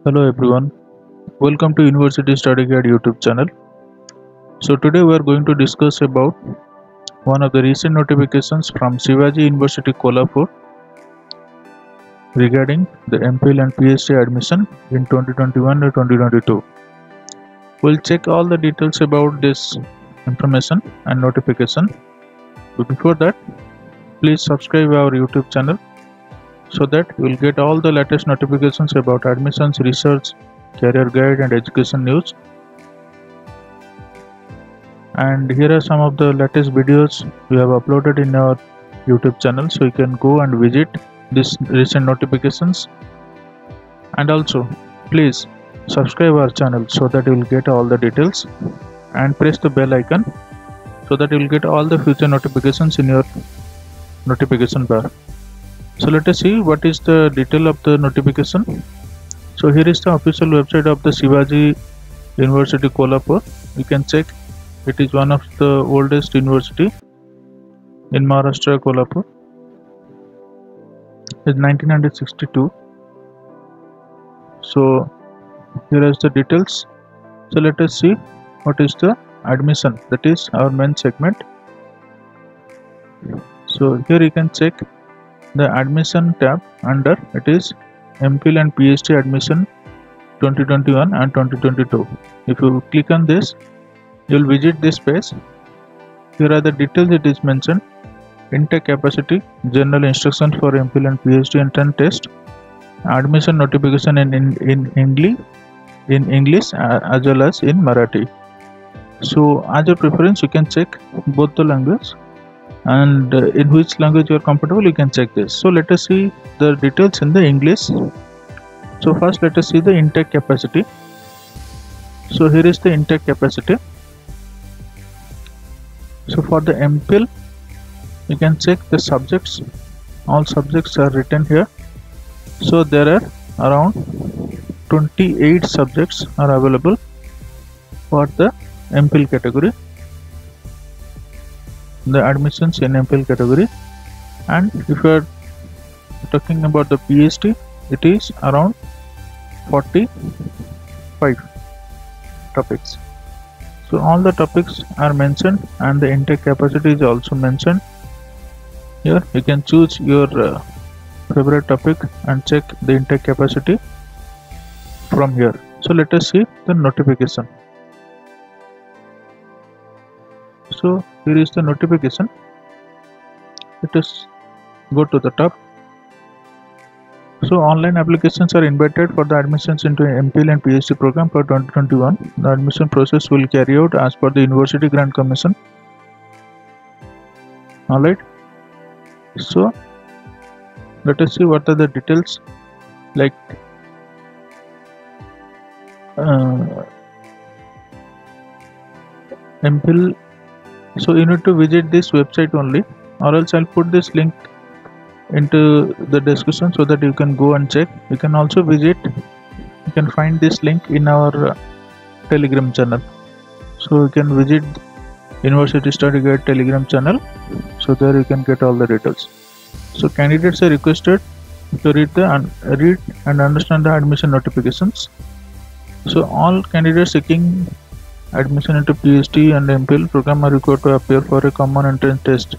Hello everyone, welcome to University Study Guide YouTube channel. So today we are going to discuss about one of the recent notifications from Shivaji University Kolhapur regarding the MPhil and PhD admission in 2021 and 2022. We'll check all the details about this information and notification. But before that, please subscribe our YouTube channel so that you will get all the latest notifications about admissions, research, career guide and education news. And here are some of the latest videos we have uploaded in our YouTube channel, so you can go and visit these recent notifications. And also please subscribe our channel so that you will get all the details, and press the bell icon so that you will get all the future notifications in your notification bar. So let us see what is the detail of the notification. So here is the official website of the Shivaji University Kolhapur. You can check. It is one of the oldest university in Maharashtra, Kolhapur. It's 1962. So here is the details. So let us see what is the admission, that is our main segment. So here you can check the admission tab under it is MPhil and PhD admission 2021 and 2022. If you click on this, you will visit this page. Here are the details. It is mentioned: intake capacity, general instructions for MPhil and PhD entrance test, admission notification in English as well as in Marathi. So as your preference, you can check both the language, and in which language you are comfortable you can check this. So let us see the details in the English. So first let us see the intake capacity. So here is the intake capacity. So for the MPhil, you can check the subjects. All subjects are written here. So there are around 28 subjects are available for the MPhil category, the admissions in MPhil category. And if you are talking about the PhD, it is around 45 topics. So all the topics are mentioned, and the intake capacity is also mentioned here. You can choose your favorite topic and check the intake capacity from here. So let us see the notification. So here is the notification. Let us go to the top. So online applications are invited for the admissions into MPhil and PhD program for 2021. The admission process will carry out as per the University Grant Commission. Alright. So let us see what are the details, like MPhil. So you need to visit this website only, or else I'll put this link into the description so that you can go and check. You can also visit, you can find this link in our Telegram channel. So you can visit University Study Guide Telegram channel, so there you can get all the details. So candidates are requested to read and understand the admission notifications. So all candidates seeking admission into PhD and MPhil program are required to appear for a common entrance test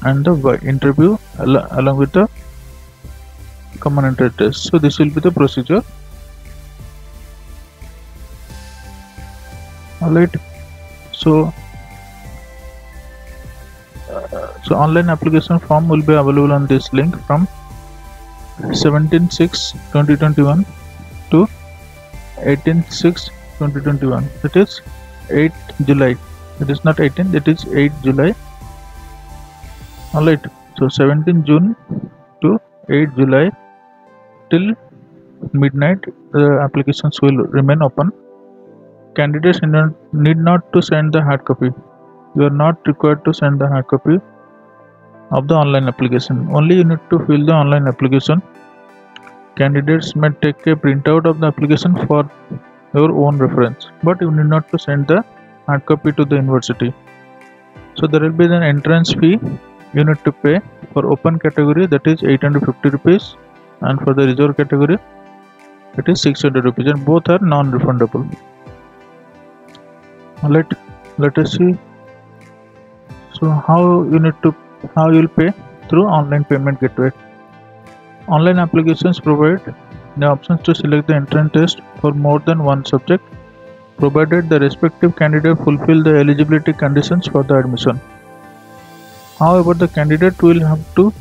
and the interview along with the common entrance test. So this will be the procedure. Alright. So online application form will be available on this link from 17/6/2021 to 18/6/2021. It is 8 July. It is not 18, it is 8 July. Alright. So 17 June to 8 July till midnight the applications will remain open. Candidates need not to send the hard copy. You are not required to send the hard copy of the online application. Only you need to fill the online application. Candidates may take a printout of the application for your own reference, but you need not to send the hard copy to the university. So there will be an entrance fee you need to pay for open category, that is 850 rupees, and for the reserve category it is 600 rupees, and both are non-refundable. Let us see. So how you'll pay through online payment gateway. Online applications provide the options to select the entrance test for more than one subject, provided the respective candidate fulfill the eligibility conditions for the admission. However, the candidate will have to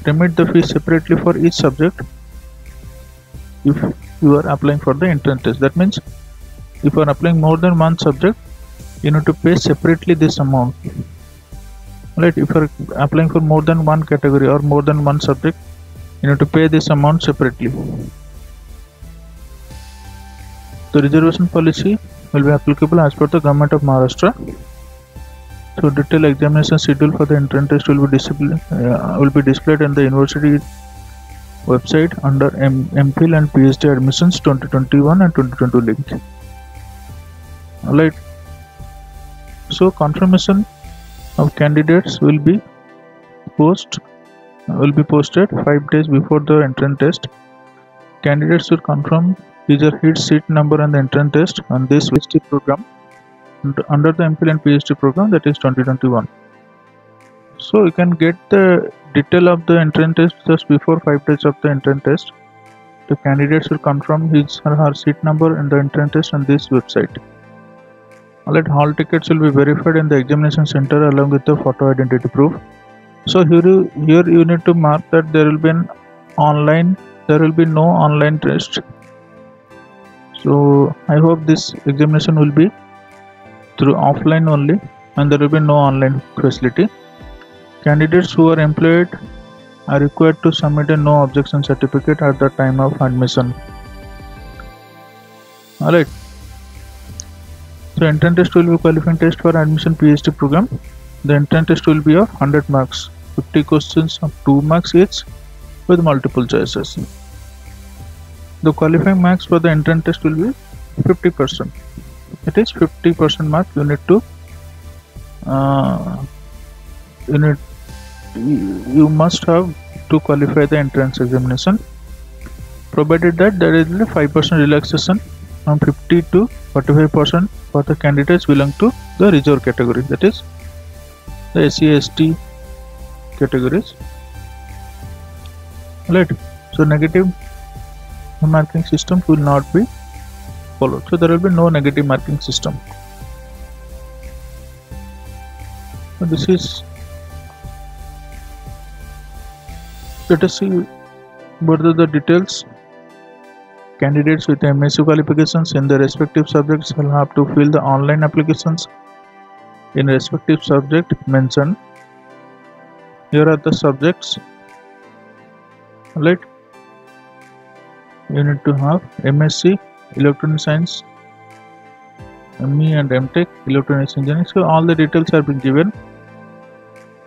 remit the fee separately for each subject if you are applying for the entrance test. That means if you are applying more than one subject, you need to pay separately this amount. Right? If you are applying for more than one category or more than one subject, you need to pay this amount separately. The reservation policy will be applicable as per the Government of Maharashtra. So detailed examination schedule for the entrance test will be displayed in the university website under MPhil and PhD admissions 2021 and 2022 link. Alright. So confirmation of candidates will be posted 5 days before the entrance test. Candidates should confirm his or her seat number on the entrance test on this PhD program under the MPhil and PhD program, that is 2021. So you can get the detail of the entrance test just before 5 days of the entrance test. The candidates will confirm his or her seat number in the entrance test on this website. Alright, hall tickets will be verified in the examination center along with the photo identity proof. So here you need to mark that there will be no online test. So I hope this examination will be through offline only, and there will be no online facility. Candidates who are employed are required to submit a no objection certificate at the time of admission. Alright. So entrance test will be qualifying test for admission PhD program. The entrance test will be of 100 marks, 50 questions of 2 marks each with multiple choices. The qualifying marks for the entrance test will be 50%. It is 50% mark you need to you must have to qualify the entrance examination, provided that there is a 5% relaxation from 50 to 45% for the candidates belong to the reserve category, that is the SC/ST categories. Right. So negative marking system will not be followed. So there will be no negative marking system. So this is, let us see what are the details. Candidates with MSc qualifications in the respective subjects will have to fill the online applications in respective subject mentioned. Here are the subjects. Right. You need to have MSc Electronic Science, ME and MTech Electronics Engineering. So all the details have been given.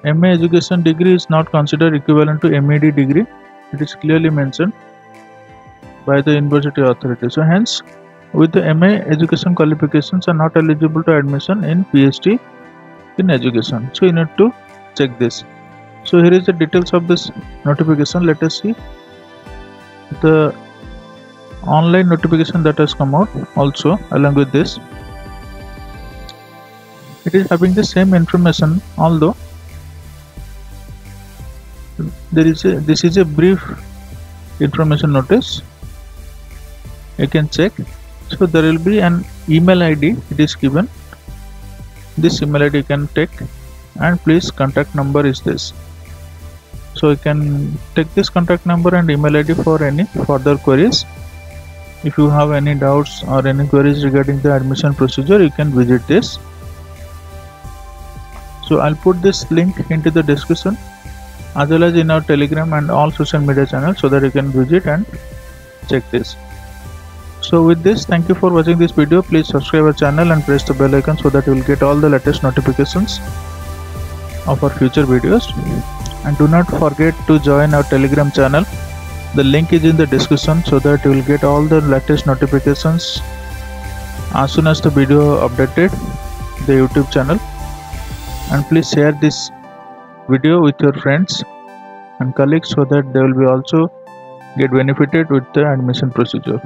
MA education degree is not considered equivalent to MEd degree. It is clearly mentioned by the university authority. So hence, with the MA education qualifications are not eligible to admission in PhD in education. So you need to check this. So here is the details of this notification. Let us see the online notification that has come out also along with this. It is having the same information, although this is a brief information notice. You can check. So there will be an email ID, it is given. This email ID you can take, and please contact number is this. So you can take this contact number and email ID for any further queries. If you have any doubts or any queries regarding the admission procedure, you can visit this. So I'll put this link into the description as well as in our Telegram and all social media channels, so that you can visit and check this. So with this, thank you for watching this video. Please subscribe our channel and press the bell icon so that you will get all the latest notifications of our future videos. And do not forget to join our Telegram channel. The link is in the description, so that you will get all the latest notifications as soon as the video updated the YouTube channel. And please share this video with your friends and colleagues so that they will be also get benefited with the admission procedure.